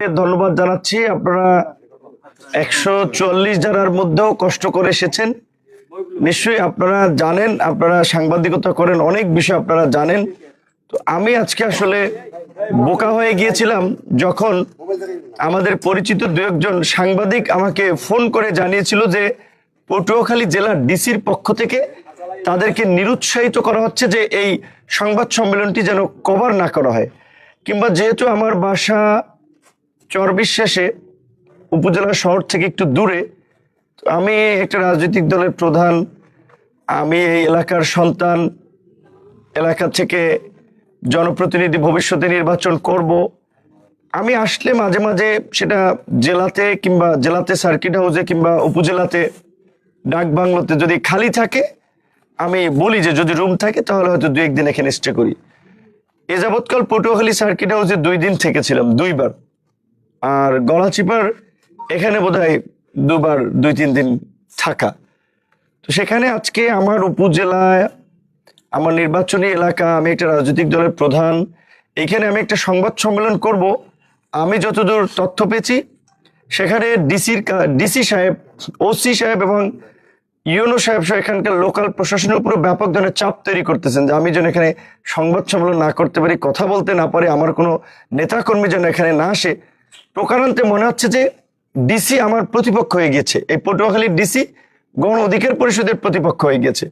ধন্যবাদ জানাচ্ছি। আপনারা 144 জনের মধ্যেও কষ্ট করে এসেছেন। নিশ্চয়ই আপনারা জানেন, আপনারা সাংবাদিকতা করেন, অনেক বিষয় আপনারা জানেন। তো আমি আজকে আসলে বোকা হয়ে গিয়েছিলাম যখন আমাদের পরিচিত দু একজন সাংবাদিক আমাকে ফোন করে জানিয়েছিল যে পটুয়াখালী জেলার ডিসির পক্ষ থেকে তাদেরকে নিরুৎসাহিত করা হচ্ছে যে এই সংবাদ সম্মেলনটি যেন কভার না করা হয়, কিংবা যেহেতু আমার বাসা চরবিশ্বাসে উপজেলা শহর থেকে একটু দূরে, আমি একটা রাজনৈতিক দলের প্রধান, আমি এই এলাকার সন্তান, এলাকা থেকে জনপ্রতিনিধি ভবিষ্যতে নির্বাচন করব। আমি আসলে মাঝে মাঝে সেটা জেলাতে সার্কিট হাউসে কিংবা উপজেলাতে ডাক বাংলোতে যদি খালি থাকে আমি বলি যে যদি রুম থাকে তাহলে হয়তো 2-1 দিন এখানে স্টে করি। এ যাবৎকাল পটুয়াখালী সার্কিট হাউসে 2 দিন থেকেছিলাম, 2বার। আর গলাচিপার এখানে বোধহয় 2বার, 2-3 দিন থাকা। তো সেখানে আজকে আমার উপজেলায়, আমার নির্বাচনী এলাকা, আমি একটা রাজনৈতিক দলের প্রধান, এখানে আমি একটা সংবাদ সম্মেলন করব। আমি যতদূর তথ্য পেয়েছি সেখানে ডিসি সাহেব, ওসি সাহেব এবং ইউনো সাহেব সহ এখানকার লোকাল প্রশাসনের উপর ব্যাপক ধরনের চাপ তৈরি করতেছেন যে আমি যেন এখানে সংবাদ সম্মেলন না করতে পারি, কথা বলতে না পারি, আমার কোনো নেতাকর্মী যেন এখানে না আসে। প্রকারান্তে মনে হচ্ছে যে ডিসি আমার প্রতিপক্ষ হয়ে গিয়েছে, এই পটুয়াখালীর ডিসি গণ অধিকার পরিষদের প্রতিপক্ষ হয়ে গেছে।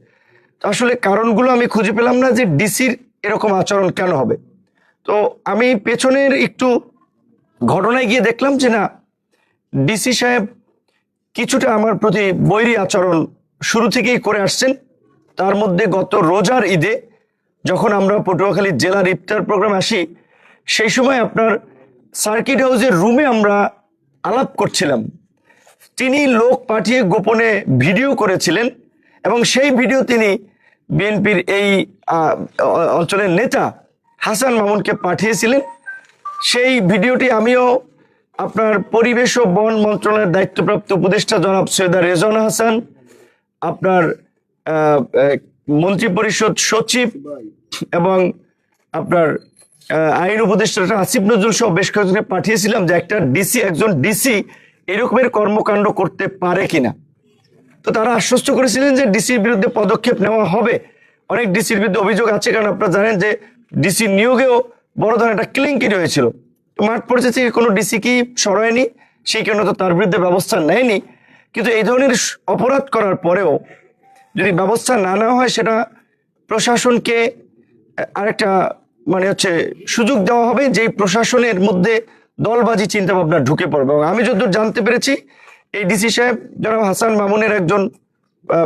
তো আসলে কারণগুলো আমি খুঁজে পেলাম না যে ডিসির এরকম আচরণ কেন হবে। তো আমি পেছনের একটু ঘটনায় গিয়ে দেখলাম যে না, ডিসি সাহেব কিছুটা আমার প্রতি বৈরী আচরণ শুরু থেকেই করে আসছেন। তার মধ্যে গত রোজার ঈদে যখন আমরা পটুয়াখালী জেলার ইফতার প্রোগ্রাম আসি, সেই সময় আপনার সার্কিট হাউসের রুমে আমরা আলাপ করছিলাম। তিনি লোক পাঠিয়ে গোপনে ভিডিও করেছিলেন এবং সেই ভিডিও তিনি বিএনপির এই অঞ্চলের নেতা হাসান মামুনকে পাঠিয়েছিলেন। সেই ভিডিওটি আমিও আপনার পরিবেশ ও বন মন্ত্রণালয়ের দায়িত্বপ্রাপ্ত উপদেষ্টা জনাব সৈয়দা রেজওয়ানা হাসান, আপনার মন্ত্রী পরিষদ সচিব এবং আপনার আইন উপদেষ্টা আসিফ নজরুল সহ বেশ কয়েকজনকে পাঠিয়েছিলাম যে একজন ডিসি এরকমের কর্মকাণ্ড করতে পারে কিনা। তো তারা আশ্বস্ত করেছিলেন যে ডিসির বিরুদ্ধে পদক্ষেপ নেওয়া হবে। অনেক ডিসির বিরুদ্ধে অভিযোগ আছে, কারণ আপনারা জানেন যে ডিসি নিয়োগেও বড় ধরনের একটা কেলেঙ্কারি হয়েছিল। মাঠ পর্যায়ে থেকে কোনো ডিসি কি সরায়নি, সেই কারণে তো তার বিরুদ্ধে ব্যবস্থা নেয়নি। কিন্তু এই ধরনের অপরাধ করার পরেও যদি ব্যবস্থা না নেওয়া হয়, সেটা প্রশাসনকে আরেকটা সুযোগ দেওয়া হবে, যেই প্রশাসনের মধ্যে দলবাজি চিন্তা ভাবনা ঢুকে পড়বে। এবং আমি যতদূর জানতে পেরেছি এই ডিসি সাহেব জনাব হাসান মামুনের একজন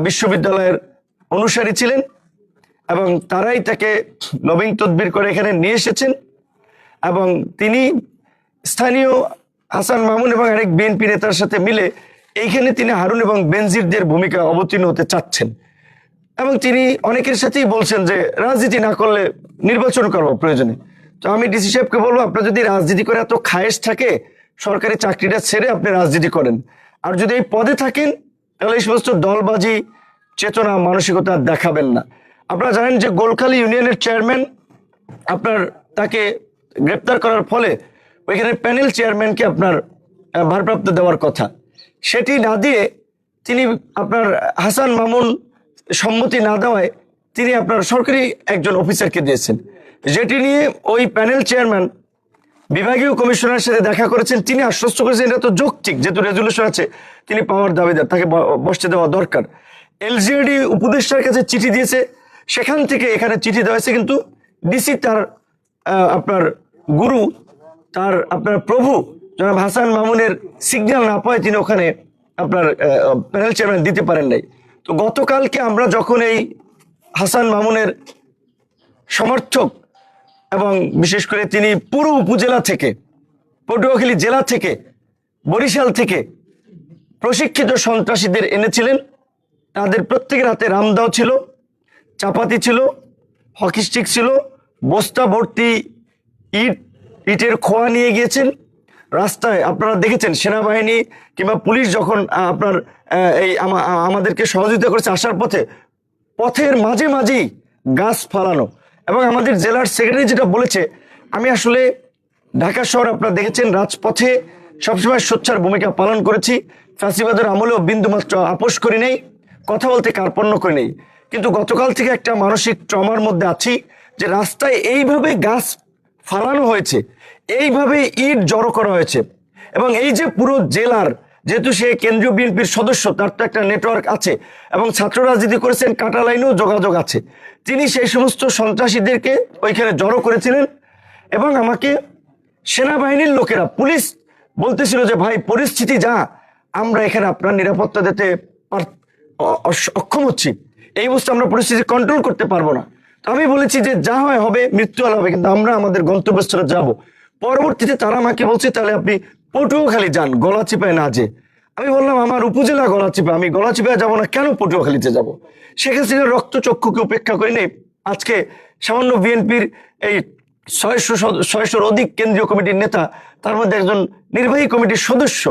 বিশ্ববিদ্যালয়ের অনুসারী ছিলেন এবং তারাই তাকে লবিং তদবির করে এখানে নিয়ে এসেছেন এবং তিনি স্থানীয় হাসান মামুন এবং আরেক বিএনপি নেতার সাথে মিলে এইখানে তিনি হারুন এবং বেনজিরদের ভূমিকা অবতীর্ণ হতে চাচ্ছেন। এবং তিনি অনেকের সাথেই বলছেন যে রাজনীতি না করলে নির্বাচন করবো প্রয়োজনে। তো আমি ডিসি সাহেবকে বলবো, আপনার যদি রাজনীতি করে এত খায়েশ থাকে, সরকারি চাকরিটা ছেড়ে আপনি রাজনীতি করেন। আর যদি এই পদে থাকেন তাহলে এই সমস্ত দলবাজি চেতনা মানসিকতা দেখাবেন না। আপনারা জানেন যে গোলখালী ইউনিয়নের চেয়ারম্যান, আপনার তাকে গ্রেপ্তার করার ফলে ওইখানে প্যানেল চেয়ারম্যানকে আপনার ভারপ্রাপ্ত দেওয়ার কথা, সেটি না দিয়ে তিনি আপনার হাসান মামুন সম্মতি না দেওয়ায় তিনি আপনার সরকারি একজন অফিসারকে দিয়েছেন, যেটি নিয়ে ওই প্যানেল চেয়ারম্যান বিভাগীয় কমিশনারের সাথে দেখা করেছেন। তিনি আশ্বস্ত করেছেন এটা তো যৌক্তিক, যেহেতু রেজুলেশন আছে, তিনি পাওয়ার দাবিদার, তাকে বসতে দেওয়া দরকার। এলজিইডি উপদেষ্টার কাছে চিঠি দিয়েছে, সেখান থেকে এখানে চিঠি দেওয়া হয়েছে, কিন্তু ডিসি তার আপনার গুরু, তার আপনার প্রভু জনাব হাসান মামুনের সিগন্যাল না পায় তিনি ওখানে আপনার প্যানেল চেয়ারম্যান দিতে পারেন নাই। তো গতকালকে আমরা যখন এই হাসান মামুনের সমর্থক এবং বিশেষ করে তিনি পুরো উপজেলা থেকে, পটুয়াখালী জেলা থেকে, বরিশাল থেকে প্রশিক্ষিত সন্ত্রাসীদের এনেছিলেন, তাদের প্রত্যেকের হাতে রামদাও ছিল, চাপাতি ছিল, হকি স্টিক ছিল, বস্তা ভর্তি ইটের খোয়া নিয়ে গিয়েছেন। রাস্তায় আপনারা দেখেছেন সেনাবাহিনী কিংবা পুলিশ যখন আপনার আমাদেরকে সহযোগিতা করেছে আসার পথের মাঝে মাঝেই গাছ ফালানো। এবং আমাদের জেলার সেক্রেটারি যেটা বলেছে, আমি আসলে ঢাকা শহর আপনারা দেখেছেন, রাজপথে সবসময় সোচ্চার ভূমিকা পালন করেছি। ফ্যাসিবাদের আমলেও বিন্দুমাত্র আপোষ করি নেই, কথা বলতে কার্পণ্য করি নেই। কিন্তু গতকাল থেকে একটা মানসিক ট্রমার মধ্যে আছি যে রাস্তায় এইভাবে গাছ ফালানো হয়েছে, এইভাবে ইট জড়ো করা হয়েছে, এবং এই যে পুরো জেলার, যেহেতু সে কেন্দ্রীয় বিএনপির সদস্য, তার তো একটা নেটওয়ার্ক আছে এবং ছাত্র রাজনীতি করেছেন, কাটা লাইনেও যোগাযোগ আছে। তিনি সেই সমস্ত সন্ত্রাসীদেরকে ওইখানে জড়ো করেছিলেন এবং আমাকে সেনাবাহিনীর লোকেরা, পুলিশ বলতেছিল যে ভাই পরিস্থিতি যা, আমরা এখানে আপনার নিরাপত্তা দিতে অক্ষম হচ্ছি, এই অবস্থা আমরা পরিস্থিতি কন্ট্রোল করতে পারবো না। আমি বলেছি যে যা হয় হবে, মৃত্যু হলে হবে, কিন্তু আমরা আমাদের গন্তব্যস্থলে যাব। পরবর্তীতে তারা আমাকে বলছে তাহলে আপনি পটুয়াখালী যান, গলাচিপায় না যে। আমি বললাম আমার উপজেলা গলাচিপা, আমি গলাচিপায় যাবো না, কেন পটুয়াখালীতে যাব? শেখ হাসিনার রক্তচক্ষুকে উপেক্ষা করে নেই আজকে সামান্য বিএনপির এই 600 অধিক কেন্দ্রীয় কমিটির নেতা, তার মধ্যে একজন নির্বাহী কমিটির সদস্য,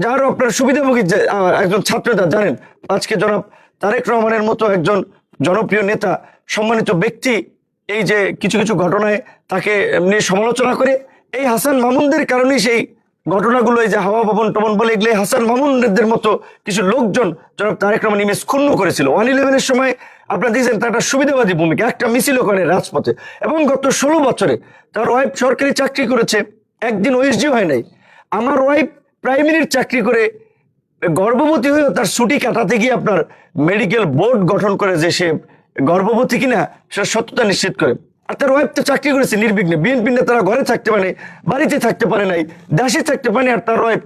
যারও আপনার সুবিধাভোগী একজন ছাত্র নেতা, জানেন আজকে জনাব তারেক রহমানের মতো একজন জনপ্রিয় নেতা, সম্মানিত ব্যক্তি, এই যে কিছু কিছু ঘটনায় তাকে নিয়ে সমালোচনা করে, এই হাসান মামুনদের কারণেই সেই ঘটনাগুলো, এই যে হাওয়া ভবন টবন বলে, এগুলো হাসান মামুনদের মতো কিছু লোকজন জনাব তারেক রহমান ইমেজ ক্ষুণ্ণ করেছিল। 111-এর সময় আপনারা দেখছেন তার একটা সুবিধাবাদী ভূমিকা, একটা মিছিল করে রাজপথে, এবং গত 16 বছরে তার ওয়াইফ সরকারি চাকরি করেছে, একদিন ওএসডি হয় নাই। আমার ওয়াইফ প্রাইমারির চাকরি করে গর্ভবতী হয়েও তার ছুটি কাটাতে গিয়ে আপনার মেডিকেল বোর্ড গঠন করে যে সে গর্ভবতী কিনা সেটা সত্যতা নিশ্চিত করে। আর তার ওয়াইফ তো চাকরি করেছে নির্বিঘ্নে, বিএনপি নেতারা ঘরে থাকতে পারে, বাড়িতে থাকতে পারে নাই, দেশে থাকতে পারে, আর তার ওয়াইফ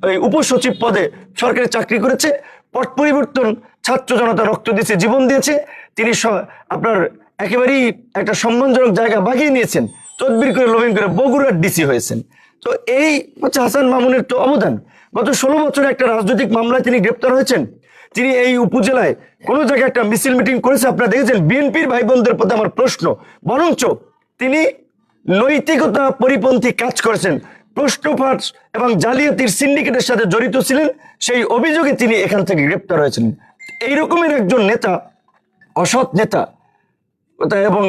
ওই উপসচিব পদে সরকারি চাকরি করেছে। পট পরিবর্তন, ছাত্র জনতা রক্ত দিয়েছে, জীবন দিয়েছে, তিনি আপনার একেবারেই একটা সম্মানজনক জায়গা বাগিয়ে নিয়েছেন, তদবির করে লোভিং করে বগুড়ার ডিসি হয়েছেন। তো এই হচ্ছে হাসান মামুনের তো অবদান। গত 16 বছরে একটা রাজনৈতিক মামলায় তিনি গ্রেপ্তার হয়েছেন। তিনি এই উপজেলায় কোনো জায়গায় একটা মিছিল মিটিং করেছে, আপনারা দেখেছেন। বিএনপির ভাই বোনদের প্রতি আমার প্রশ্ন, বরঞ্চ তিনি নৈতিকতা পরিপন্থী কাজ করেছেন, প্রশ্নফাঁস এবং জালিয়াতির সিন্ডিকেটের সাথে জড়িত ছিলেন, সেই অভিযোগে তিনি এখান থেকে গ্রেপ্তার হয়েছেন। এই রকমের একজন নেতা, অসৎ নেতা এবং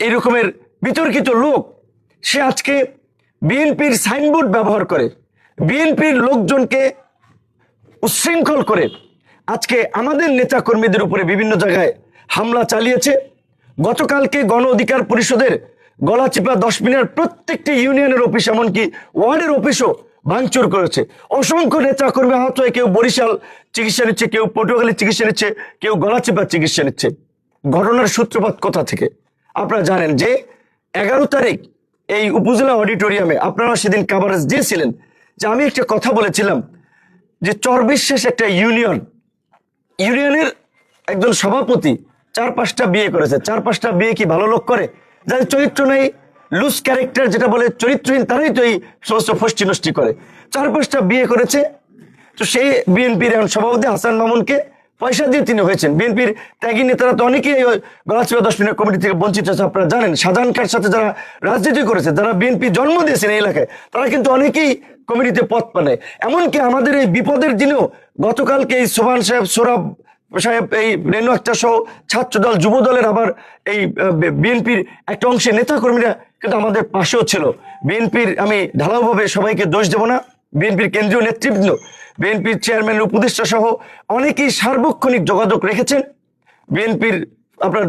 এই রকমের বিতর্কিত লোক, সে আজকে বিএনপির সাইনবোর্ড ব্যবহার করে, বিএনপির লোকজনকে উচ্ছৃঙ্খল করে আজকে আমাদের নেতা কর্মীদের উপরে বিভিন্ন জায়গায় হামলা চালিয়েছে। গতকালকে গণ অধিকার পরিষদের গলাচিপা 10 মিনিটের প্রত্যেকটি ইউনিয়নের অফিস, এমনকি ওয়ার্ডের অফিসও ভাঙচুর করেছে। অসংখ্য নেতা কর্মী আহত হয়ে কেউ বরিশাল চিকিৎসা নিচ্ছে, কেউ পটুয়াখালী চিকিৎসা নিচ্ছে, কেউ গলাচিপা চিকিৎসা নিচ্ছে। ঘটনার সূত্রপাত কোথা থেকে? আপনারা জানেন যে 11 তারিখ এই উপজেলা অডিটোরিয়ামে আপনারা সেদিন কভারেজ দিয়েছিলেন যে আমি একটা কথা বলেছিলাম যে চরবিশ্বাস একটা ইউনিয়নের একজন সভাপতি 4-5টা বিয়ে করেছে। 4-5টা বিয়ে কি ভালো লোক করে? যাদের চরিত্র নেই, লুজ ক্যারেক্টার যেটা বলে, চরিত্রহীন, তারাই তো এই সমস্ত ফষ্টি নষ্টি করে। 4-5টা বিয়ে করেছে। তো সেই বিএনপির এখন সভাপতি হাসান মামুনকে পয়সা দিয়ে তিনি হয়েছেন। বিএনপির ত্যাগী নেতারা তো অনেকেই গলাচিপা 10 মিনিট কমিটি থেকে বঞ্চিত আছে। আপনারা জানেন শাহজাহান খানের সাথে যারা রাজনীতি করেছে, যারা বিএনপি জন্ম দিয়েছেন এই এলাকায়, তারা কিন্তু অনেকেই কমিটিতে পদ পায়। এমনকি আমাদের এই বিপদের দিনেও গতকালকে এই সোহান সাহেব, সোরাব সাহেব, এই রেনু আক্তার সহ ছাত্রদল, যুব দলের, আবার এই বিএনপির একটা অংশের নেতা কর্মীরা কিন্তু আমাদের পাশেও ছিল। বিএনপির, আমি ঢালাওভাবে সবাইকে দোষ দেব না, বিএনপির কেন্দ্রীয় নেতৃবৃন্দ, বিএনপির চেয়ারম্যানের উপদেষ্টা সহ অনেকেই সার্বক্ষণিক যোগাযোগ রেখেছেন বিএনপির আপনার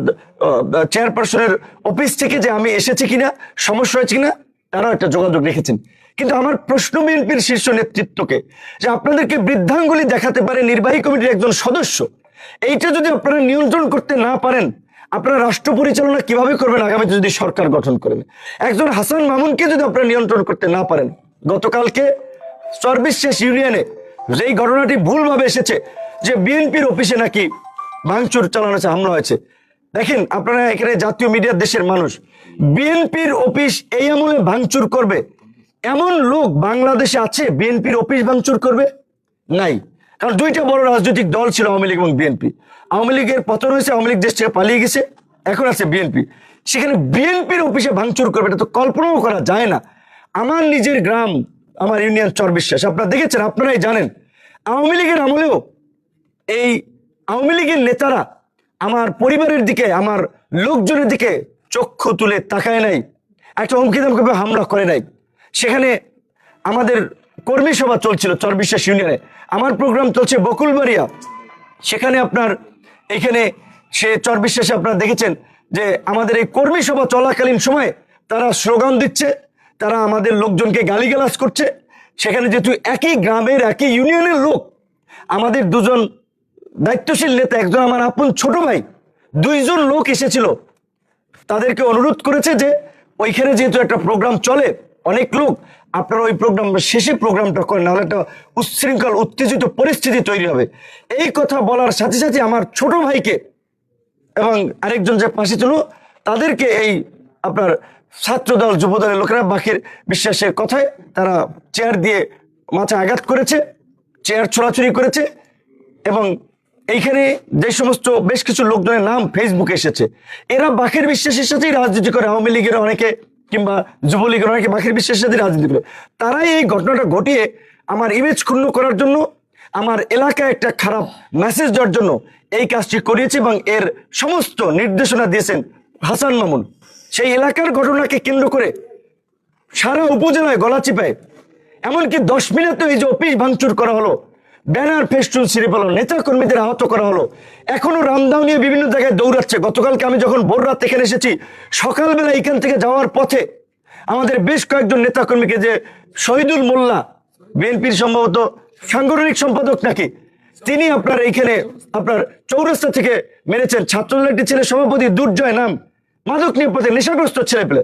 চেয়ারপারসনের অফিস থেকে, যে আমি এসেছি কিনা, সমস্যা হয়েছে কিনা, তারাও একটা যোগাযোগ রেখেছেন। কিন্তু আমার প্রশ্ন বিএনপির শীর্ষ নেতৃত্বকে, যে আপনাদেরকে বৃদ্ধাঙ্গুলি দেখাতে পারে নির্বাহী কমিটির একজন সদস্য, এইটা যদি আপনারা নিয়ন্ত্রণ করতে না পারেন, আপনারা রাষ্ট্র পরিচালনা কিভাবে করবেন আগামীতে যদি সরকার গঠন করেন? একজন হাসান মামুনকে যদি আপনারা নিয়ন্ত্রণ করতে না পারেন, গতকালকে চরবিশ্বাস ইউনিয়নে যেই ঘটনাটি ভুলভাবে এসেছে যে বিএনপির অফিসে নাকি ভাঙচুর চালানো হয়েছে, হামলা হয়েছে, দেখেন আপনারা এখানে জাতীয় মিডিয়ার দেশের মানুষ, বিএনপির অফিস এই আমলে ভাঙচুর করবে এমন লোক বাংলাদেশে আছে? বিএনপির অফিস ভাঙচুর করবে? নাই। কারণ দুইটা বড় রাজনৈতিক দল ছিল, আওয়ামী লীগ এবং বিএনপি। আওয়ামী লীগের পতন হয়েছে, আওয়ামী লীগ দেশ থেকে পালিয়ে গেছে, এখন আছে বিএনপি। সেখানে বিএনপির অফিসে ভাঙচুর করবে, এটা তো কল্পনাও করা যায় না। আমার নিজের গ্রাম, আমার ইউনিয়ন চরবিশ্বাস, আপনারা দেখেছেন, আপনারাই জানেন, আওয়ামী লীগের আমলেও এই আওয়ামী লীগের নেতারা আমার পরিবারের দিকে, আমার লোকজনের দিকে চক্ষু তুলে তাকায় নাই, একটা হুমকি ধামকি হামলা করে নাই। সেখানে আমাদের কর্মী সভা চলছিল চরবিশ্বাস ইউনিয়নে, আমার প্রোগ্রাম চলছে বকুলবাড়িয়া, সেখানে আপনার এখানে সে চরবিশ্বাসে আপনারা দেখেছেন যে আমাদের এই কর্মী সভা চলাকালীন সময়ে তারা স্লোগান দিচ্ছে, তারা আমাদের লোকজনকে গালিগালাজ করছে। সেখানে যেহেতু একই গ্রামের একই ইউনিয়নের লোক, আমাদের দুজন দায়িত্বশীল নেতা, একজন আমার আপন ছোট ভাই, দুইজন লোক এসেছিল, তাদেরকে অনুরোধ করেছে যে ওইখানে যেহেতু একটা প্রোগ্রাম চলে, অনেক লোক, আপনারা ওই প্রোগ্রাম শেষে প্রোগ্রামটা করেন, নাহলে একটা উচ্ছৃঙ্খল উত্তেজিত পরিস্থিতি তৈরি হবে। এই কথা বলার সাথে সাথে আমার ছোট ভাইকে এবং আরেকজন যে পাশে ছিল তাদেরকে এই আপনার ছাত্রদল যুবদলের লোকেরা বাকির বিশ্বাসের কথায় তারা চেয়ার দিয়ে মাথায় আঘাত করেছে, চেয়ার ছোড়াছুড়ি করেছে। এবং এইখানে যে সমস্ত বেশ কিছু লোকজনের নাম ফেসবুকে এসেছে, এরা বাকির বিশ্বাসের সাথেই রাজনীতি করে, আওয়ামী লীগের অনেকে কিংবা যুবলীগের অনেকে বাকির বিশ্বাসের সাথে রাজনীতি করে। তারাই এই ঘটনাটা ঘটিয়ে আমার ইমেজ ক্ষুণ্ণ করার জন্য, আমার এলাকায় একটা খারাপ মেসেজ দেওয়ার জন্য এই কাজটি করিয়েছে এবং এর সমস্ত নির্দেশনা দিয়েছেন হাসান মামুন। সেই এলাকার ঘটনাকে কেন্দ্র করে সারা উপজেলায় গলাচিপায়, এমনকি 10 মিনিটে এই যে অফিস ভাঙচুর করা হলো, ব্যানার ফেস্টুন ছিঁড়ে ফেলো, নেতা কর্মীদের আহত করা হলো, এখনো রামদাও নিয়ে বিভিন্ন জায়গায় দৌড়াচ্ছে। গতকালকে আমি যখন ভোর রাত এখানে এসেছি, সকালবেলা এখান থেকে যাওয়ার পথে আমাদের বেশ কয়েকজন নেতা কর্মীকে, যে শহীদুল মোল্লা বিএনপির সম্ভবত সাংগঠনিক সম্পাদক নাকি, তিনি আপনার এইখানে আপনার চৌরাস্তা থেকে মেরেছেন। ছাত্রদলের একটি ছেলে সভাপতি দুর্জয় নাম, মাদক নিয়ে পথে নেশাগ্রস্ত ছেলে পেলে।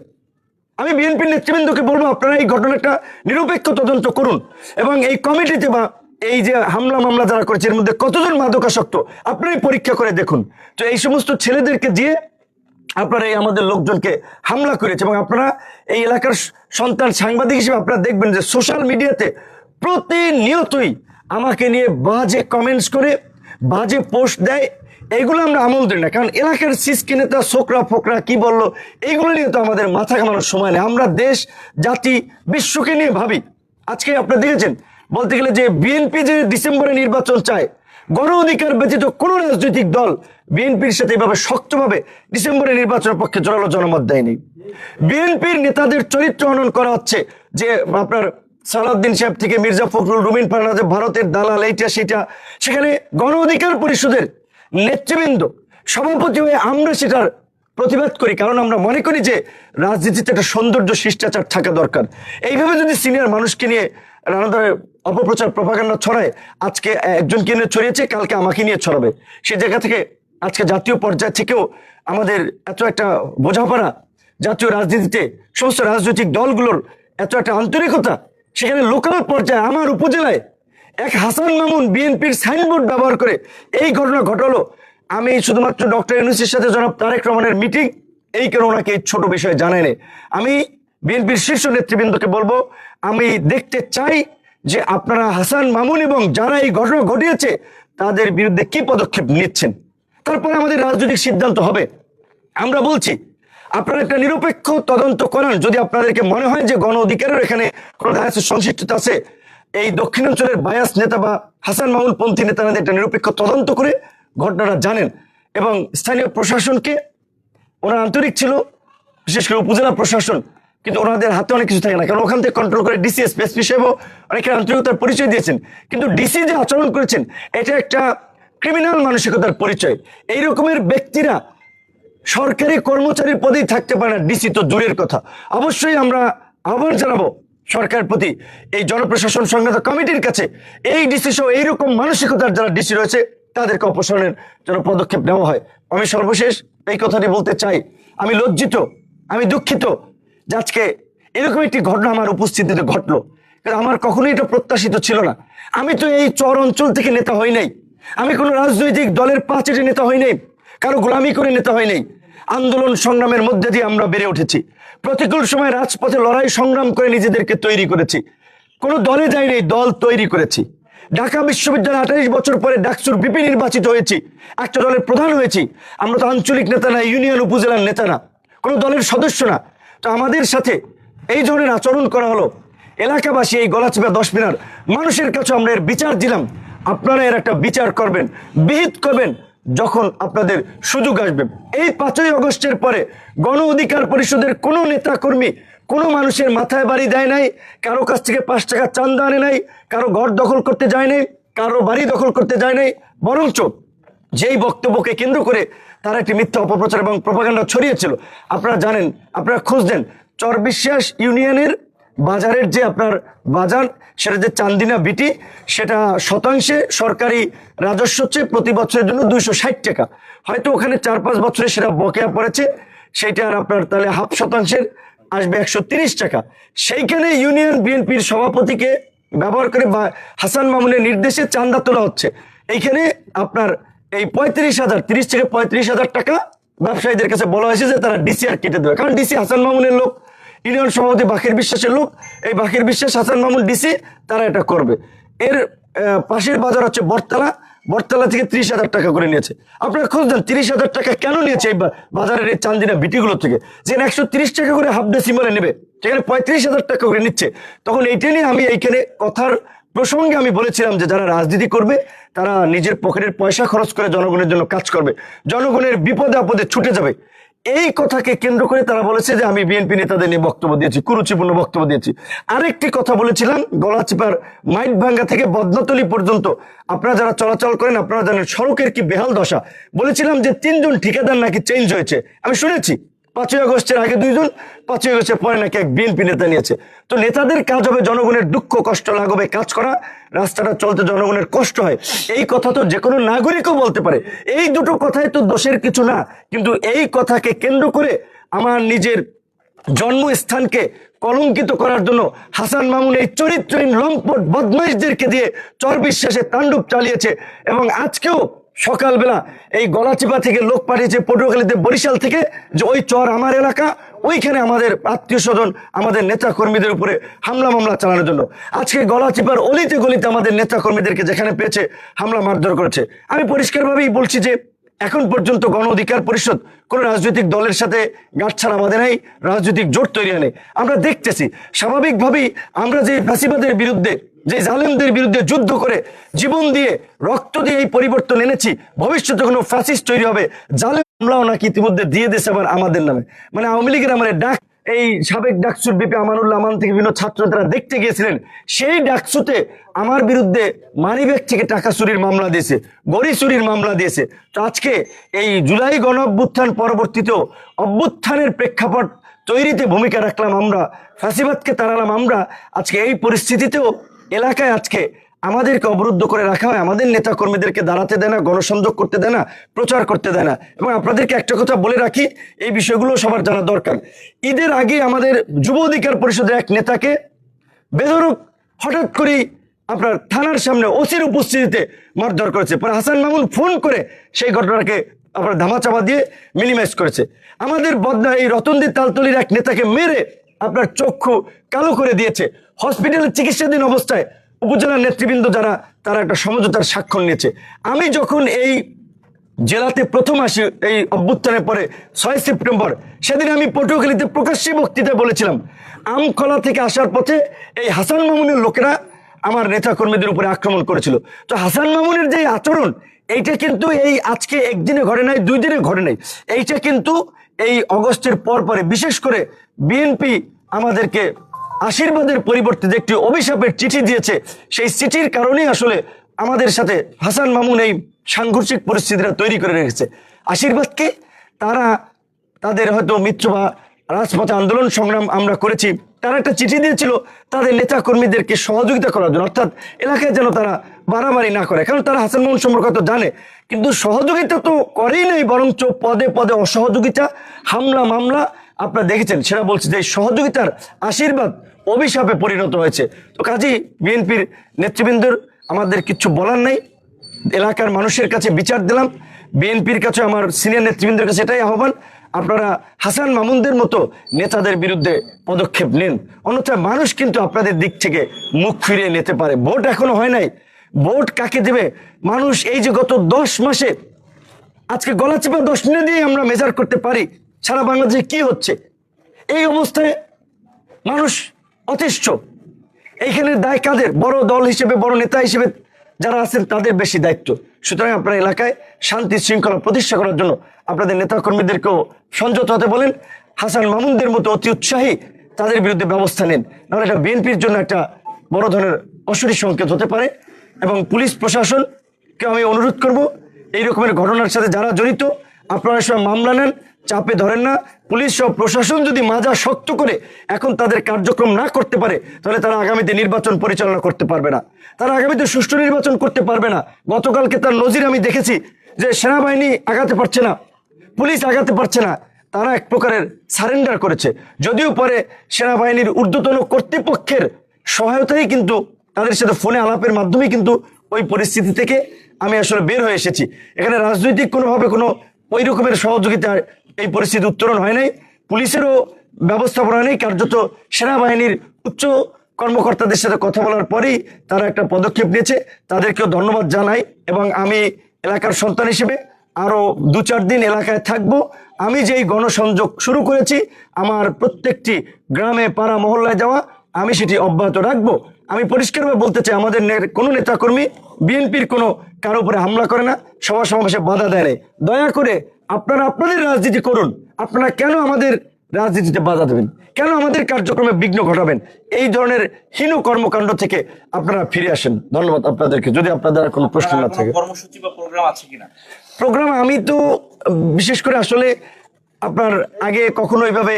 আমি বিএনপির নেতৃবৃন্দকে বলবো, আপনারা এই ঘটনাটা নিরপেক্ষ তদন্ত করুন এবং এই কমিটিতে বা এই যে হামলা মামলা যারা করেছে এর মধ্যে কতজন মাদকাসক্ত আপনারাই পরীক্ষা করে দেখুন। তো এই সমস্ত ছেলেদেরকে দিয়ে আপনারা এই আমাদের লোকজনকে হামলা করেছে। এবং আপনারা এই এলাকার সন্তান সাংবাদিক হিসেবে আপনারা দেখবেন যে সোশ্যাল মিডিয়াতে প্রতিনিয়তই আমাকে নিয়ে বাজে কমেন্টস করে, বাজে পোস্ট দেয়। এইগুলো আমরা আমল দিই না, কারণ এলাকার সিসকি নেতা ছোকরা ফোকরা কি বললো এইগুলো নিয়ে তো আমাদের মাথা ঘামানোর সময় নেই। আমরা দেশ জাতি বিশ্বকে নিয়ে ভাবি। আজকে আপনারা দেখেছেন, বলতে গেলে যে বিএনপি যে ডিসেম্বরে নির্বাচন চায়, গণ অধিকার ব্যতীত কোন রাজনৈতিক দল বিএনপির সাথে এভাবে শক্তভাবে ডিসেম্বরে নির্বাচনের পক্ষে জোরালো জনমত দেয়নি। বিএনপির নেতাদের চরিত্র হনন করা হচ্ছে, যে আপনার সালাউদ্দিন সাহেব থেকে মির্জা ফখরুল, রুমিন ফারহানা, ভারতের দালাল, এইটা সেটা। সেখানে গণ অধিকার পরিষদের নেতৃবৃন্দ সভাপতি হয়ে আমরা সেটার প্রতিবাদ করি, কারণ আমরা মনে করি যে রাজনীতিতে একটা সৌন্দর্য শিষ্টাচার থাকা দরকার। এইভাবে যদি সিনিয়র মানুষকে নিয়ে নানা ধরনের অপপ্রচার প্রপাগান্ডা ছড়ায়, আজকে একজনকে নিয়ে ছড়িয়েছে, কালকে আমাকে নিয়ে ছড়াবে, সে জায়গা থেকে আজকে জাতীয় পর্যায় থেকেও আমাদের এত একটা বোঝাপড়া, জাতীয় রাজনীতিতে সমস্ত রাজনৈতিক দলগুলোর এত একটা আন্তরিকতা, সেখানে লোকাল পর্যায়ে আমার উপজেলায় এক হাসান মামুন বিএনপির সাইনবোর্ড ব্যবহার করে এই ঘটনা ঘটালো। আমি শুধুমাত্র ডক্টর ইউনূসের সাথে জনাব তারেক রহমানের মিটিং, এই কারণে ওনাকে এই ছোট বিষয়ে জানায়নি। আমি বিএনপির শীর্ষ নেতৃবৃন্দকে বলবো, আমি দেখতে চাই যে আপনারা হাসান মামুন এবং যারা এই ঘটনা ঘটিয়েছে তাদের বিরুদ্ধে কি পদক্ষেপ নিচ্ছেন, তারপরে আমাদের রাজনৈতিক সিদ্ধান্ত হবে। আমরা বলছি আপনারা একটা নিরপেক্ষ তদন্ত করেন। যদি আপনাদেরকে মনে হয় যে গণ অধিকারের এখানে কোনো সংশ্লিষ্টতা আছে, এই দক্ষিণাঞ্চলের বায়াস নেতা বা হাসান মামুন পন্থী নেতাদের একটা নিরপেক্ষ তদন্ত করে ঘটনাটা জানেন। এবং স্থানীয় প্রশাসনকে, ওনারা আন্তরিক ছিল, বিশেষ করে উপজেলা প্রশাসন, কিন্তু ওনাদের হাতে অনেক কিছু থাকে না, কারণ ওখান থেকে কন্ট্রোল করে ডিসি, এসপি সাহেবও অনেকের আন্তরিকতার পরিচয় দিয়েছেন, কিন্তু ডিসি যে আচরণ করেছেন এটা একটা ক্রিমিনাল মানসিকতার পরিচয়। এই রকমের ব্যক্তিরা সরকারি কর্মচারীর পদেই থাকতে পারে না, ডিসি তো দূরের কথা। অবশ্যই আমরা আহ্বান জানাবো সরকারের প্রতি, এই জনপ্রশাসন সংক্রান্ত কমিটির কাছে, এই ডিসি সহ এইরকম মানসিকতার যারা ডিসি রয়েছে তাদেরকে অপসারণের জন্য পদক্ষেপ নেওয়া হয়। আমি সর্বশেষ এই কথাটি বলতে চাই, আমি লজ্জিত, আমি দুঃখিত যে আজকে এরকম একটি ঘটনা আমার উপস্থিতিতে ঘটলো, কিন্তু আমার কখনোই এটা প্রত্যাশিত ছিল না। আমি তো এই চর অঞ্চল থেকে নেতা হই নাই, আমি কোনো রাজনৈতিক দলের পাঁচেটে নেতা হই নাই, কারো গোলামি করে নেতা হয় নাই। আন্দোলন সংগ্রামের মধ্যে দিয়ে আমরা বেড়ে উঠেছি, প্রতিকূল সময় রাজপথে লড়াই সংগ্রাম করে নিজেদেরকে তৈরি করেছি, কোনো দলে যাই নাই, দল তৈরি করেছি। ঢাকা বিশ্ববিদ্যালয়ে 28 বছর পরে ডাকসুর বিপি নির্বাচিত হয়েছি, একটা দলের প্রধান হয়েছি। আমরা তো আঞ্চলিক নেতা না, ইউনিয়ন উপজেলার নেতা না, কোনো দলের সদস্য না। তো আমাদের সাথে এই ধরনের আচরণ করা হলো, এলাকাবাসী এই গলাচিপা 10 মিনার মানুষের কাছে আমরা এর বিচার দিলাম। আপনারা এর একটা বিচার করবেন, বিহিত করবেন যখন আপনাদের সুযোগ আসবে। এই 5ই আগস্টের পরে গণ অধিকার পরিষদের কোনো নেতা কর্মী কোনো মানুষের মাথায় বাড়ি দেয় নাই, কারো কাছ থেকে 5 টাকা চান্দা আনে নাই, কারো ঘর দখল করতে যায় নাই, কারো বাড়ি দখল করতে যায় নাই, বরঞ্চ যেই বক্তব্যকে কেন্দ্র করে তারা একটি মিথ্যা অপপ্রচার এবং প্রপাগান্ডা ছড়িয়েছিল। আপনারা জানেন, আপনারা খোঁজ দেন, চরবিশ্বাস ইউনিয়নের বাজারের যে আপনার বাজার, সেটা যে চান্দিনা বিটি, সেটা শতাংশে সরকারি রাজস্ব হচ্ছে প্রতি বছরের জন্য 260 টাকা। হয়তো ওখানে 4-5 বছরে সেটা বকেয়া পড়েছে, সেইটার আপনার তাহলে হাফ শতাংশের আসবে 130 টাকা। সেইখানে ইউনিয়ন বিএনপির সভাপতিকে ব্যবহার করে বা হাসান মামুনের নির্দেশে চাঁদা তোলা হচ্ছে। এইখানে আপনার এই 35,000, 30 থেকে 35,000 টাকা ব্যবসায়ীদের কাছে বলা হয়েছে যে তারা ডিসিআর কেটে দেবে, কারণ ডিসি হাসান মামুনের লোক, ইউনিয়ন সভাপতি বাকের বিশ্বাসের লোক, এই বাকের বিশ্বাস হাসান মামুন ডিসি, তারা এটা করবে। এর পাশের বাজার হচ্ছে বটতলা, বটতলা থেকে 30,000 টাকা করে নিয়েছে। আপনারা খোঁজ দেন 30,000 টাকা কেন নিয়েছে এই বাজারের এই চান্দিনা বিটিগুলো থেকে, যেখানে 130 টাকা করে হাফ ডেসিমলে নেবে, সেখানে 35,000 টাকা করে নিচ্ছে। তখন এইটা নিয়ে আমি এইখানে কথার প্রসঙ্গে আমি বলেছিলাম যে যারা রাজনীতি করবে তারা নিজের পকেটের পয়সা খরচ করে জনগণের জন্য কাজ করবে, জনগণের বিপদে আপদে ছুটে যাবে। এই কথাকে কেন্দ্র করে তারা বলেছে যে আমি বিএনপি নেতাদের নিয়ে বক্তব্য দিয়েছি, কুরুচিপূর্ণ বক্তব্য দিয়েছি। আরেকটি কথা বলেছিলাম, গলাচিপার মাইটভাঙ্গা থেকে বদনাতলী পর্যন্ত আপনারা যারা চলাচল করেন আপনারা জানেন সড়কের কি বেহাল দশা। বলেছিলাম যে 3 জন ঠিকাদার নাকি চেঞ্জ হয়েছে, আমি শুনেছি 5ই আগস্টের আগে 2 জন, 5ই আগস্টের পরে নাকি এক বিএনপি নেতা নিয়েছে। তো নেতাদের কাজ হবে জনগণের দুঃখ কষ্ট লাঘবে কাজ করা, রাস্তাটা চলতে জনগণের কষ্ট হয়, এই কথা তো যে কোনো নাগরিকও বলতে পারে। এই দুটো কথাই তো দোষের কিছু না, কিন্তু এই কথাকে কেন্দ্র করে আমার নিজের জন্মস্থানকে কলঙ্কিত করার জন্য হাসান মামুন এই চরিত্রহীন লম্পট বদমাইশদেরকে দিয়ে চরবিশ্বাসে তাণ্ডব চালিয়েছে। এবং আজকেও সকালবেলা এই গলাচিপা থেকে লোক পাঠিয়েছে পটুয়াখালীতে, বরিশাল থেকে, যে ওই চর আমার এলাকা, ওইখানে আমাদের আত্মীয় স্বজন আমাদের নেতা কর্মীদের উপরে হামলা মামলা চালানোর জন্য। আজকে গলাচিপার অলিতে গলিতে আমাদের নেতা কর্মীদেরকে যেখানে পেয়েছে হামলা মারধর করেছে। আমি পরিষ্কারভাবেই বলছি যে এখন পর্যন্ত গণ অধিকার পরিষদ কোন রাজনৈতিক দলের সাথে গাঁটছাড়া বাঁধে নাই, রাজনৈতিক জোট তৈরি হয় নাই। আমরা দেখতেছি স্বাভাবিকভাবেই আমরা যে ফ্যাসিবাদের বিরুদ্ধে, যে জালেমদের বিরুদ্ধে যুদ্ধ করে জীবন দিয়ে রক্ত দিয়ে এই পরিবর্তন এনেছি, ভবিষ্যতে কোনো ফ্যাসিস্ট তৈরি হবে, জালেম হামলাও নাকি ইতিমধ্যে দিয়ে দিয়েছে আবার আমাদের নামে। মানে আওয়ামী লীগের আমার ডাক, এই সাবেক ডাকসুর বিপি আমানুল্লাহ আমান থেকে বিভিন্ন ছাত্র তারা দেখতে গিয়েছিলেন, সেই ডাকসুতে আমার বিরুদ্ধে মানিব্যাগ থেকে টাকা চুরির মামলা দিয়েছে, গড়ি চুরির মামলা দিয়েছে। তো আজকে এই জুলাই গণ অভ্যুত্থান পরবর্তীতেও অভ্যুত্থানের প্রেক্ষাপট তৈরিতে ভূমিকা রাখলাম আমরা, ফ্যাসিবাদকে তাড়ালাম আমরা। আজকে এই পরিস্থিতিতেও এলাকায় আজকে আমাদেরকে অবরুদ্ধ করে রাখা হয়, আমাদের নেতা কর্মীদেরকে দাঁড়াতে দেয় না, গণসংযোগ করতে দেয় না, প্রচার করতে দেয় না। এবং আপনাদেরকে একটা কথা বলে রাখি, এই বিষয়গুলো সবার জানা দরকার। ঈদের আগে আমাদের যুব অধিকার পরিষদের এক নেতাকে বেধড়ক হঠাৎ করেই আপনার থানার সামনে ওসির উপস্থিতিতে মারধর করেছে। পরে হাসান মামুন ফোন করে সেই ঘটনাকে আপনার ধামাচাপা দিয়ে মিনিমাইজ করেছে। আমাদের বদনা এই রতনদী তালতলির এক নেতাকে মেরে আপনার চক্ষু কালো করে দিয়েছে। হসপিটালে চিকিৎসাধীন অবস্থায় উপজেলার নেতৃবৃন্দ যারা, তারা একটা সমঝোতার স্বাক্ষর নিয়েছে। আমি যখন এই জেলাতে প্রথম আসি এই অভ্যুত্থানের পরে 6 সেপ্টেম্বর, সেদিন আমি পটুয়াখালীতে প্রকাশ্যে বক্তৃতায় বলেছিলাম, আমখলা থেকে আসার পথে এই হাসান মামুনের লোকেরা আমার নেতা কর্মীদের উপরে আক্রমণ করেছিল। তো হাসান মামুনের যে আচরণ, এইটা কিন্তু এই আজকে একদিনে ঘটে নাই, 2 দিনে ঘটে নাই, এইটা কিন্তু এই অগস্টের পর পরে বিশেষ করে বিএনপি আমাদেরকে আশীর্বাদের পরিবর্তে যে একটি অভিশাপের চিঠি দিয়েছে, সেই চিঠির কারণেই আসলে আমাদের সাথে হাসান মামুন এই সাংঘর্ষিক পরিস্থিতিটা তৈরি করে রেখেছে। আশীর্বাদকে তারা তাদের হয়তো মিত্র বা রাজপথে আন্দোলন সংগ্রাম আমরা করেছি, তারা একটা চিঠি দিয়েছিল তাদের নেতা কর্মীদেরকে সহযোগিতা করার জন্য, অর্থাৎ এলাকায় যেন তারা বাড়াবাড়ি না করে, কারণ তারা হাসান মামুন সম্পর্কে তো জানে। কিন্তু সহযোগিতা তো করেই নাই, বরঞ্চ পদে পদে অসহযোগিতা, হামলা মামলা আপনারা দেখেছেন। সেটা বলছে যে সহযোগিতার আশীর্বাদ অভিশাপে পরিণত হয়েছে। তো কাজেই বিএনপির নেতৃবৃন্দর আমাদের কিছু বলার নাই, এলাকার মানুষের কাছে বিচার দিলাম। বিএনপির কাছে আমার সিনিয়র নেতৃবৃন্দের কাছে এটাই আহ্বান, আপনারা হাসান মামুনদের মতো নেতাদের বিরুদ্ধে পদক্ষেপ নিন, অন্যথায় মানুষ কিন্তু আপনাদের দিক থেকে মুখ ফিরিয়ে নিতে পারে। ভোট এখনো হয় নাই, ভোট কাকে দেবে মানুষ? এই যে গত 10 মাসে আজকে গলাচিপা 10 মিনিট দিয়ে আমরা মেজার করতে পারি সারা বাংলাদেশে কি হচ্ছে। এই অবস্থায় মানুষ অতিষ্ঠ। এইখানে দায় কাদের? বড় দল হিসেবে, বড় নেতা হিসেবে যারা আছেন তাদের বেশি দায়িত্ব। সুতরাং আপনার এলাকায় শান্তি শৃঙ্খলা প্রতিষ্ঠা করার জন্য আপনাদের নেতা কর্মীদেরকেও সংযত হতে বলেন। হাসান মামুনদের মতো অতি উৎসাহী তাদের বিরুদ্ধে ব্যবস্থা নিন, নাহলে এটা বিএনপির জন্য একটা বড় ধরনের অশনি সংকেত হতে পারে। এবং পুলিশ প্রশাসনকে আমি অনুরোধ করব, এই রকমের ঘটনার সাথে যারা জড়িত আপনারা সব মামলা নেন, চাপে ধরেন না। পুলিশ সব প্রশাসন যদি মাজা শক্ত করে এখন তাদের কার্যক্রম না করতে পারে, তাহলে তারা আগামীতে নির্বাচন পরিচালনা করতে পারবে না, তারা আগামীতে সুষ্ঠু নির্বাচন করতে পারবে না। গতকালকে তার নজির আমি দেখেছি যে সেনাবাহিনী আগাতে পারছে না, পুলিশ আগাতে পারছে না, তারা এক প্রকারের সারেন্ডার করেছে। যদিও পরে সেনাবাহিনীর ঊর্ধ্বতন কর্তৃপক্ষের সহায়তাই কিন্তু তাদের সাথে ফোনে আলাপের মাধ্যমেই কিন্তু ওই পরিস্থিতি থেকে আমি আসলে বের হয়ে এসেছি। এখানে রাজনৈতিক কোনোভাবে কোনো ওই রকমের সহযোগিতার এই পরিস্থিতি উত্তরণ হয় নাই, পুলিশেরও ব্যবস্থাপনা নেই। কার্যত সেনাবাহিনীর উচ্চ কর্মকর্তাদের সাথে কথা বলার পরেই তারা একটা পদক্ষেপ নিয়েছে, তাদেরকেও ধন্যবাদ জানাই। এবং আমি এলাকার সন্তান হিসেবে আরো 2-4 দিন এলাকায় থাকবো। আমি যেই গণসংযোগ শুরু করেছি, আমার প্রত্যেকটি গ্রামে পাড়া মহল্লায় যাওয়া, আমি সেটি অব্যাহত রাখবো। আমি পরিষ্কারভাবে বলতে চাই, আমাদের কোনো নেতাকর্মী বিএনপির কোনো কারো উপরে হামলা করে না, সভা সমাবেশে বাধা দেয় নাই। দয়া করে আপনারা আপনাদের রাজনীতি করুন, আপনারা কেন আমাদের রাজনীতিতে বাধা দেবেন, কেন আমাদের কার্যক্রমে বিঘ্ন ঘটাবেন? এই ধরনের হীন কর্মকাণ্ড থেকে আপনারা ফিরে আসেন। ধন্যবাদ আপনাদেরকে। যদি আপনাদের কোনো প্রশ্ন না থাকে, কর্মসূচি বা প্রোগ্রাম আছে কিনা? প্রোগ্রাম আমি তো বিশেষ করে আসলে আপনার আগে কখনো এইভাবে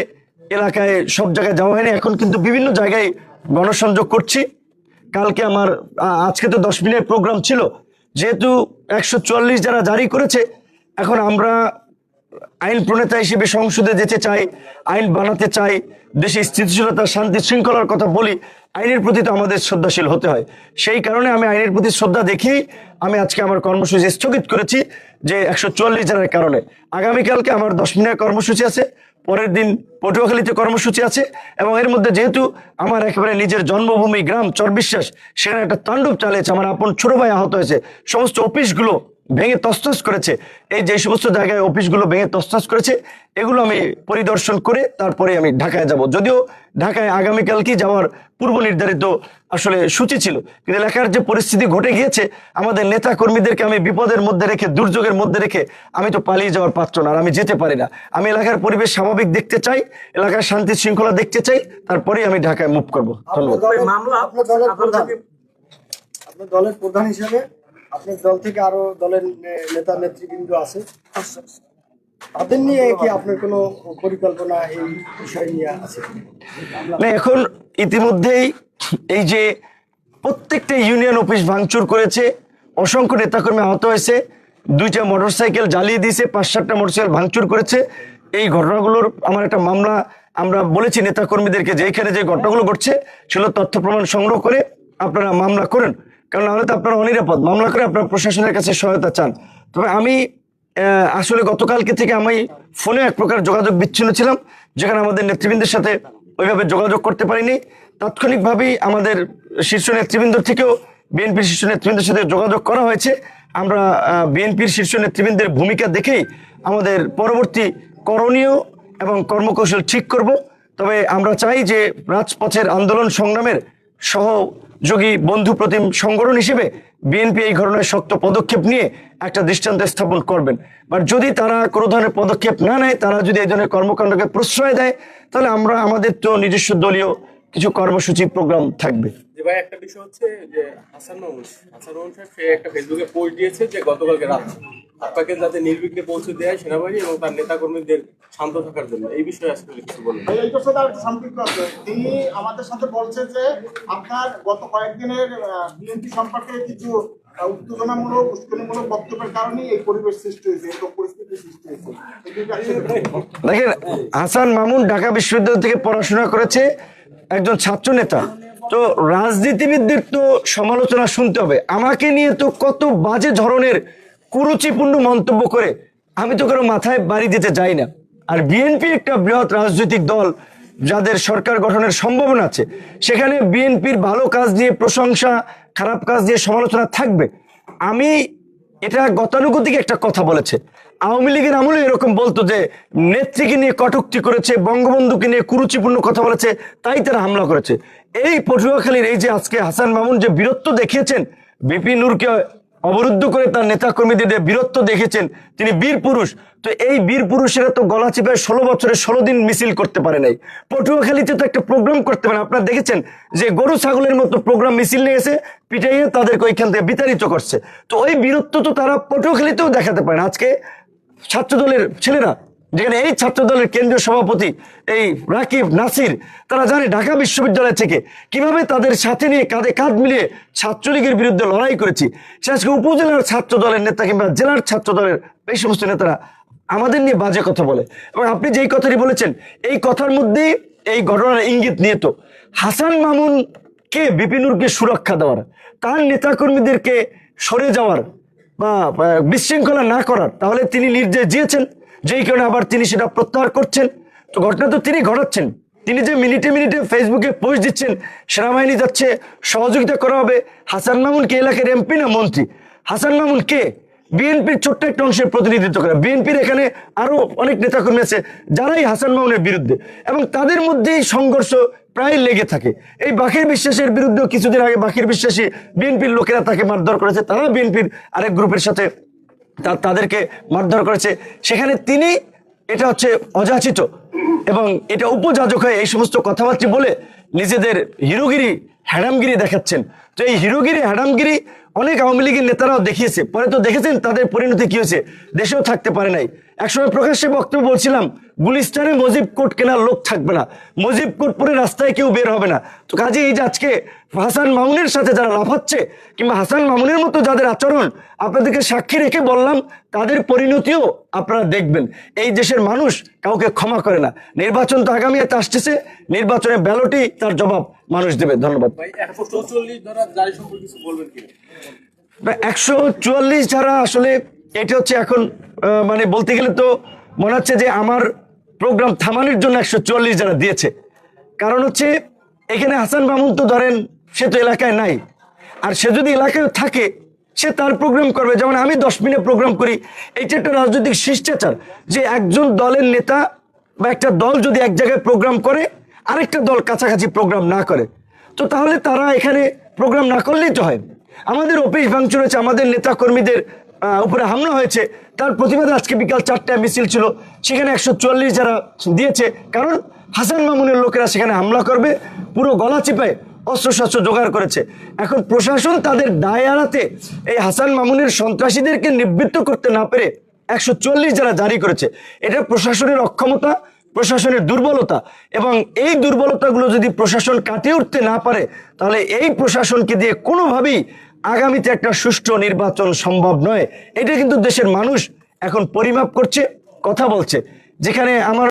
এলাকায় সব জায়গায় যাওয়া হয়নি, এখন কিন্তু বিভিন্ন জায়গায় গণসংযোগ করছি। কালকে আমার আজকে তো 10 মিনিটের প্রোগ্রাম ছিল, যেহেতু 144 যারা জারি করেছে, এখন আমরা আইন প্রণেতা হিসেবে সংসদে যেতে চাই, আইন বানাতে চাই, দেশে স্থিতিশীলতা শান্তি শৃঙ্খলার কথা বলি, আইনের প্রতি তো আমাদের শ্রদ্ধাশীল হতে হয়। সেই কারণে আমি আইনের প্রতি শ্রদ্ধা দেখেই আমি আজকে আমার কর্মসূচি স্থগিত করেছি, যে 144 জনের কারণে। আগামীকালকে আমার 10 মিনিটের কর্মসূচি আছে, পরের দিন পটুয়াখালীতে কর্মসূচি আছে, এবং এর মধ্যে যেহেতু আমার একেবারে নিজের জন্মভূমি গ্রাম চরবিশ্বাস, সেখানে একটা তাণ্ডব চালিয়েছে, আমার আপন ছোট ভাই আহত হয়েছে, সমস্ত অফিসগুলো ভেঙে তছনছ করেছে। এই যে সমস্ত জায়গায় অফিসগুলো ভেঙে তছনছ করেছে, এগুলো আমি পরিদর্শন করে তারপরে আমি ঢাকায় যাব। যদিও ঢাকায় আগামীকালকে যাওয়ার পূর্ব নির্ধারিত আসলে সূচি ছিল, কিন্তু এলাকার যে পরিস্থিতি ঘটে গিয়েছে, আমাদের নেতা কর্মীদেরকে আমি বিপদের মধ্যে রেখে, দুর্যোগের মধ্যে রেখে আমি তো পালিয়ে যাওয়ার পাত্র না, আর আমি যেতে পারি না। আমি এলাকার পরিবেশ স্বাভাবিক দেখতে চাই, এলাকার শান্তি শৃঙ্খলা দেখতে চাই, তারপরেই আমি ঢাকায় মুভ করবো। ধন্যবাদ। আপনার দলের প্রধান হিসেবে আপনার দল থেকে আরো দলের নেতা নেতৃবৃন্দ আছে, তাদের নিয়ে কি আপনার কোনো পরিকল্পনা এই বিষয় নিয়ে আছে? না, এখন ইতিমধ্যেই এই যে প্রত্যেকটা ইউনিয়ন অফিস ভাঙচুর করেছে, অসংখ্য নেতাকর্মী আহত হয়েছে, 2টা মোটরসাইকেল জ্বালিয়ে দিয়েছে, 5-7টা মোটরসাইকেল ভাঙচুর করেছে। এই ঘটনাগুলোর আমার একটা মামলা আমরা বলেছি নেতাকর্মীদেরকে, যে এখানে যে ঘটনাগুলো ঘটছে সেগুলো তথ্য প্রমাণ সংগ্রহ করে আপনারা মামলা করেন, কারণ নাহলে তো আপনারা অনিরাপদ। মামলা করে আপনারা প্রশাসনের কাছে সহায়তা চান। তবে আমি আসলে গতকালকে থেকে আমি ফোনে এক প্রকার যোগাযোগ বিচ্ছিন্ন ছিলাম, যেখানে আমাদের নেতৃবৃন্দের সাথে ওইভাবে যোগাযোগ করতে পারিনি। তাৎক্ষণিকভাবেই আমাদের শীর্ষ নেতৃবৃন্দ থেকেও বিএনপির শীর্ষ নেতৃবৃন্দের সাথে যোগাযোগ করা হয়েছে। আমরা বিএনপির শীর্ষ নেতৃবৃন্দের ভূমিকা দেখেই আমাদের পরবর্তী করণীয় এবং কর্মকৌশল ঠিক করব। তবে আমরা চাই যে রাজপথের আন্দোলন সংগ্রামের সহযোগী বন্ধু প্রতিম সংগঠন হিসেবে বিএনপি এই ধরনের শক্ত পদক্ষেপ নিয়ে একটা দৃষ্টান্ত স্থাপন করবেন। বাট যদি তারা কোনো ধরনের পদক্ষেপ না নেয়, তারা যদি এই ধরনের কর্মকাণ্ডকে প্রশ্রয় দেয়, তাহলে আমরা আমাদের তো নিজস্ব দলীয় কিছু কর্মসূচি প্রোগ্রাম থাকবে। যে ভাই একটা বিষয় হচ্ছে যে হাসান মামুন সাহেব সে একটা ফেসবুকে পোস্ট দিয়েছে যে গতকালকে রাত আপনাকে যাতে নির্বিঘ্নে পৌঁছে দেয় সেনাবাহিনী এবং তার নেতাকর্মীদের শান্ত থাকার জন্য, এই বিষয়ে আসলে কিছু বলুন। এইটার সাথে আরেকটা সম্পৃক্ত আছে, তিনি আমাদের সাথে বলছে যে আপনার গত কয়েকদিনের বিএনপি সম্পর্কে কিছু উত্তেজনামূলক উস্কানিমূলক বক্তব্যের কারণে এই পরিবেশ সৃষ্টি হয়েছে, এরকম পরিস্থিতি সৃষ্টি হয়েছে। দেখেন, হাসান মামুন ঢাকা বিশ্ববিদ্যালয় থেকে পড়াশোনা করেছে, একজন ছাত্র নেতা। তো রাজনীতিবিদদের তো সমালোচনা শুনতে হবে। আমাকে নিয়ে তো কত বাজে ধরনের কুরুচিপূর্ণ মন্তব্য করে, আমি তো কারো মাথায় বাড়ি দিতে যাই না। আর বিএনপি একটা বৃহৎ রাজনৈতিক দল, যাদের সরকার গঠনের সম্ভাবনা আছে, সেখানে বিএনপির ভালো কাজ নিয়ে প্রশংসা, খারাপ কাজ দিয়ে সমালোচনা থাকবে। আমি এটা গতানুগতিক একটা কথা বলেছে, আওয়ামী লীগের আমলে এরকম বলতো যে নেত্রীকে নিয়ে কটূক্তি করেছে, বঙ্গবন্ধুকে নিয়ে কুরুচিপূর্ণ কথা বলেছে, তাই তারা হামলা করেছে। এই পটুয়াখালীর এই যে আজকে হাসান মামুন যে বীরত্ব দেখিয়েছেন, বিপি নূরকে অবরুদ্ধ করে তার নেতা কর্মীদের বীরত্ব দেখেছেন, তিনি বীর পুরুষ। তো এই বীর পুরুষেরা তো গলা চিপায় 16 বছরে 16 দিন মিছিল করতে পারে নাই। পটুয়াখালীতে তো একটা প্রোগ্রাম করতে পারে, আপনারা দেখেছেন যে গরু ছাগলের মতো প্রোগ্রাম মিছিল নিয়ে এসে পিটাইয়ে তাদেরকে ওইখান থেকে বিতাড়িত করছে। তো ওই বীরত্ব তো তারা পটুয়াখালীতেও দেখাতে পারে না। আজকে ছাত্রদলের ছেলেরা, যেখানে এই ছাত্রদলের কেন্দ্রীয় সভাপতি এই রাকিব নাসির, তারা জানে ঢাকা বিশ্ববিদ্যালয় থেকে কিভাবে তাদের সাথে নিয়ে কাঁধে কাঁধ মিলিয়ে ছাত্রলীগের বিরুদ্ধে লড়াই করেছি। সে আজকে উপজেলার ছাত্র দলের নেতা কিংবা জেলার ছাত্র দলের এই সমস্ত নেতারা আমাদের নিয়ে বাজে কথা বলে। এবং আপনি যেই কথাটি বলেছেন, এই কথার মধ্যে এই ঘটনার ইঙ্গিত নিয়ে তো হাসান মামুনকে বিপিনুরকে সুরক্ষা দেওয়ার, তার নেতাকর্মীদেরকে সরে যাওয়ার বা বিশৃঙ্খলা না করার, তাহলে তিনি নির্দেশ দিয়েছেন, যেই কারণে আবার তিনি সেটা প্রত্যাহার করছেন। তো ঘটনা তো তিনি ঘটাচ্ছেন। তিনি যে মিনিটে মিনিটে ফেসবুকে পোস্ট দিচ্ছেন সেনাবাহিনী যাচ্ছে, সহযোগিতা করা হবে। হাসান মামুনকে এলাকার এমপি না মন্ত্রী? হাসান মামুন কে? বিএনপির ছোট্ট একটা অংশের প্রতিনিধিত্ব করে। বিএনপির এখানে আরো অনেক নেতাকর্মী আছে যারাই হাসান মামুনের বিরুদ্ধে, এবং তাদের মধ্যেই সংঘর্ষ প্রায় লেগে থাকে। এই বাকির বিশ্বাসের বিরুদ্ধেও কিছুদিন আগে বাকির বিশ্বাসী বিএনপির লোকেরা তাকে মারধর করেছে, তারা বিএনপির আরেক গ্রুপের সাথে তাদেরকে মারধর করেছে। সেখানে তিনি এটা হচ্ছে অযাচিত এবং এটা উপযাজক হয়ে এই সমস্ত কথাবার্তা বলে নিজেদের হিরোগিরি হ্যাডামগিরি দেখাচ্ছেন। তো এই হিরোগিরি হ্যাডামগিরি অনেক আওয়ামী লীগের নেতারাও দেখিয়েছে, পরে তো দেখেছেন তাদের পরিণতি কি হয়েছে, দেশেও থাকতে পারে নাই। একসময় প্রকাশ্যে বক্তব্য বলছিলাম, গুলিস্তানে মজিব কোট কেনার লোক থাকবে না, মজিব কোট পরে রাস্তায় কেউ বের হবে না। তো কাজে এই যে আজকে হাসান মামুনের সাথে যারা লাফাচ্ছে কিংবা হাসান মামুনের মতো যাদের আচরণ, আপনাদেরকে সাক্ষী রেখে বললাম, তাদের পরিণতিও আপনারা দেখবেন। এই দেশের মানুষ কাউকে ক্ষমা করে না। নির্বাচন তো আগামী আসতেছে, নির্বাচনে ব্যালটই তার জবাব মানুষ দেবে। ধন্যবাদ ভাই। 144 ধারা জারি সম্পর্কে কিছু বলবেন কি? 144 ধারা আসলে এটা হচ্ছে এখন মানে বলতে গেলে তো মনে হচ্ছে যে আমার প্রোগ্রাম থামানোর জন্য 144 ধারা দিয়েছে। কারণ হচ্ছে এখানে হাসান মামুন তো ধরেন সে তো এলাকায় নাই, আর সে যদি এলাকায় থাকে সে তার প্রোগ্রাম করবে। যেমন আমি 10 মিনিট প্রোগ্রাম করি, এইটা একটা রাজনৈতিক শিষ্টাচার যে একজন দলের নেতা বা একটা দল যদি এক জায়গায় প্রোগ্রাম করে আরেকটা দল কাছাকাছি প্রোগ্রাম না করে, তো তাহলে তারা এখানে প্রোগ্রাম না করলেই তো হয়। আমাদের অফিস ভাঙচুর হয়েছে, আমাদের নেতা কর্মীদের উপরে হামলা হয়েছে, তার প্রতিবাদে আজকে বিকাল 4টায় মিছিল ছিল, সেখানে 144 যারা দিয়েছে। কারণ হাসান মামুনের লোকেরা সেখানে হামলা করবে, পুরো গলা চিপায় অস্ত্রশস্ত্র জোগাড় করেছে। এখন প্রশাসন তাদের দায় এড়াতে এই হাসান মামুনের সন্ত্রাসীদেরকে নিবৃত্ত করতে না পেরে 144 যারা জারি করেছে। এটা প্রশাসনের অক্ষমতা, প্রশাসনের দুর্বলতা, এবং এই দুর্বলতাগুলো যদি প্রশাসন কাটিয়ে উঠতে না পারে তাহলে এই প্রশাসনকে দিয়ে কোনোভাবেই আগামীতে একটা সুষ্ঠু নির্বাচন সম্ভব নয়। এটা কিন্তু দেশের মানুষ এখন পরিমাপ করছে, কথা বলছে। যেখানে আমার